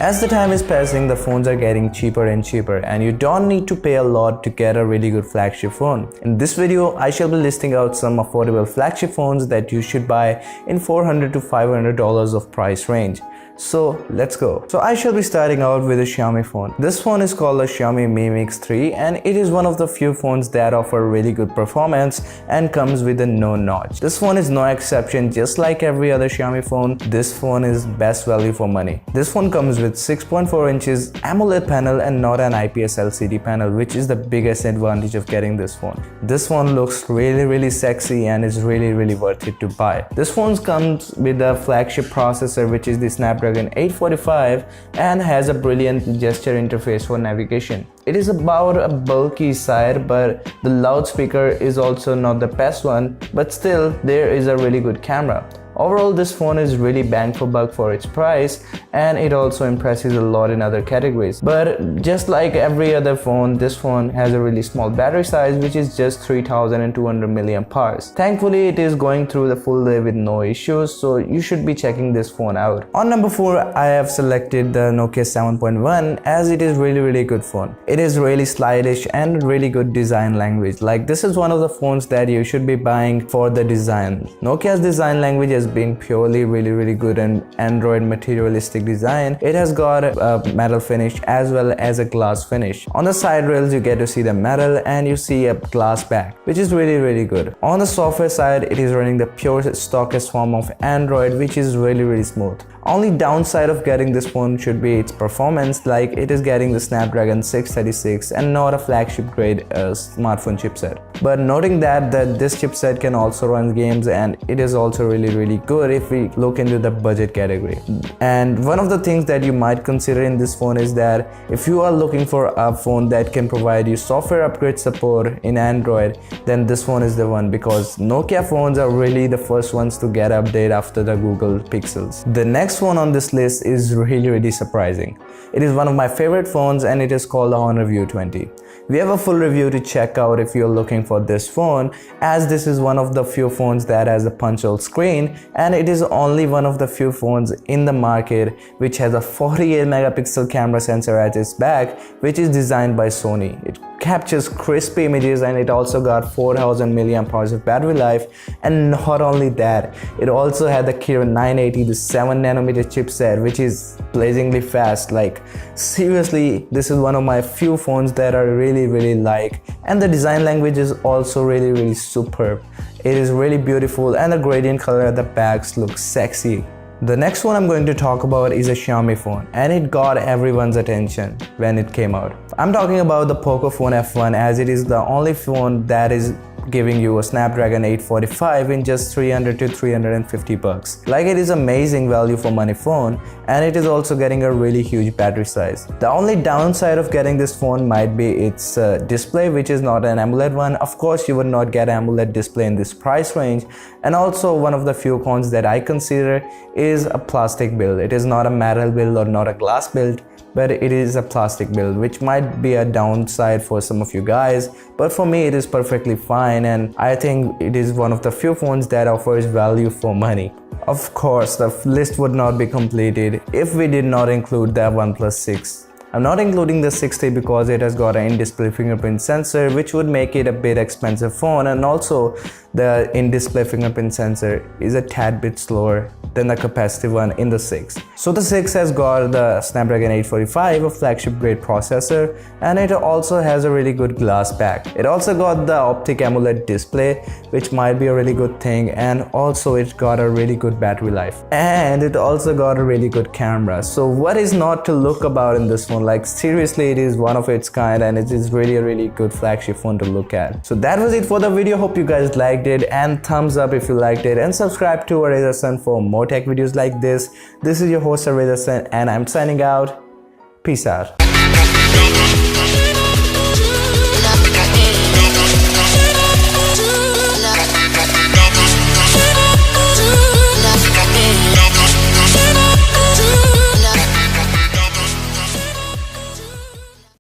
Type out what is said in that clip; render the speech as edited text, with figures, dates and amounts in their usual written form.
As the time is passing, the phones are getting cheaper and cheaper, and you don't need to pay a lot to get a really good flagship phone. In this video, I shall be listing out some affordable flagship phones that you should buy in $400 to $500 of price range. So let's go. So I shall be starting out with a Xiaomi phone. This phone is called the Xiaomi Mi Mix 3, and it is one of the few phones that offer really good performance and comes with a no notch. This phone is no exception. Just like every other Xiaomi phone, this phone is best value for money. This phone comes with 6.4 inches AMOLED panel and not an IPS LCD panel, which is the biggest advantage of getting this phone. This phone looks really sexy and is really worth it to buy. This phone comes with a flagship processor, which is the Snapdragon 845, and has a brilliant gesture interface for navigation. It is about a bulky side, but the loudspeaker is also not the best one, but still there is a really good camera. Overall, this phone is really bang for buck for its price, and it also impresses a lot in other categories. But just like every other phone, this phone has a really small battery size, which is just 3200 mAh. Thankfully, it is going through the full day with no issues, so you should be checking this phone out. On number 4, I have selected the Nokia 7.1, as it is really good phone. It is really stylish and really good design language. Like, this is one of the phones that you should be buying for the design. Nokia's design language has been purely really good and Android materialistic design. It has got a metal finish as well as a glass finish. On the side rails, you get to see the metal and you see a glass back, which is really good. On the software side, it is running the pure stockist form of Android, which is really smooth. Only downside of getting this phone should be its performance, like it is getting the Snapdragon 636 and not a flagship grade smartphone chipset. But noting that this chipset can also run games, and it is also really good if we look into the budget category. And one of the things that you might consider in this phone is that if you are looking for a phone that can provide you software upgrade support in Android, then this phone is the one, because Nokia phones are really the first ones to get update after the Google Pixels. The next phone on this list is really surprising. It is one of my favorite phones, and it is called the Honor View 20. We have a full review to check out if you're looking for this phone, as this is one of the few phones that has a punch-hole screen, and it is only one of the few phones in the market which has a 48 megapixel camera sensor at its back, which is designed by Sony. It captures crisp images, and it also got 4000 mAh of battery life. And not only that, it also had the Kirin 980, the 7nm chipset, which is blazingly fast. Like, seriously, this is one of my few phones that I really like, and the design language is also really superb. It is really beautiful, and the gradient color at the backs looks sexy. The next one I'm going to talk about is a Xiaomi phone, and it got everyone's attention when it came out. I'm talking about the Poco F1, as it is the only phone that is giving you a Snapdragon 845 in just 300 to 350 bucks. Like, it is amazing value for money phone, and it is also getting a really huge battery size. The only downside of getting this phone might be its display, which is not an AMOLED one. Of course, you would not get AMOLED display in this price range. And also, one of the few cons that I consider is a plastic build. It is not a metal build or not a glass build, but it is a plastic build, which might be a downside for some of you guys, but for me it is perfectly fine, and I think it is one of the few phones that offers value for money. Of course, the list would not be completed if we did not include the OnePlus 6. I'm not including the 6T because it has got an in-display fingerprint sensor, which would make it a bit expensive phone, and also the in-display fingerprint sensor is a tad bit slower than the capacitive one in the 6. So the 6 has got the Snapdragon 845, a flagship grade processor, and it also has a really good glass back. It also got the optic AMOLED display, which might be a really good thing, and also it got a really good battery life, and it also got a really good camera. So what is not to look about in this phone? Like, seriously, it is one of its kind, and it is really good flagship phone to look at. So that was it for the video. Hope you guys liked it, and thumbs up if you liked it, and subscribe to Razer Sun for more tech videos like this. This is your host Razer Sun, and I'm signing out. Peace out.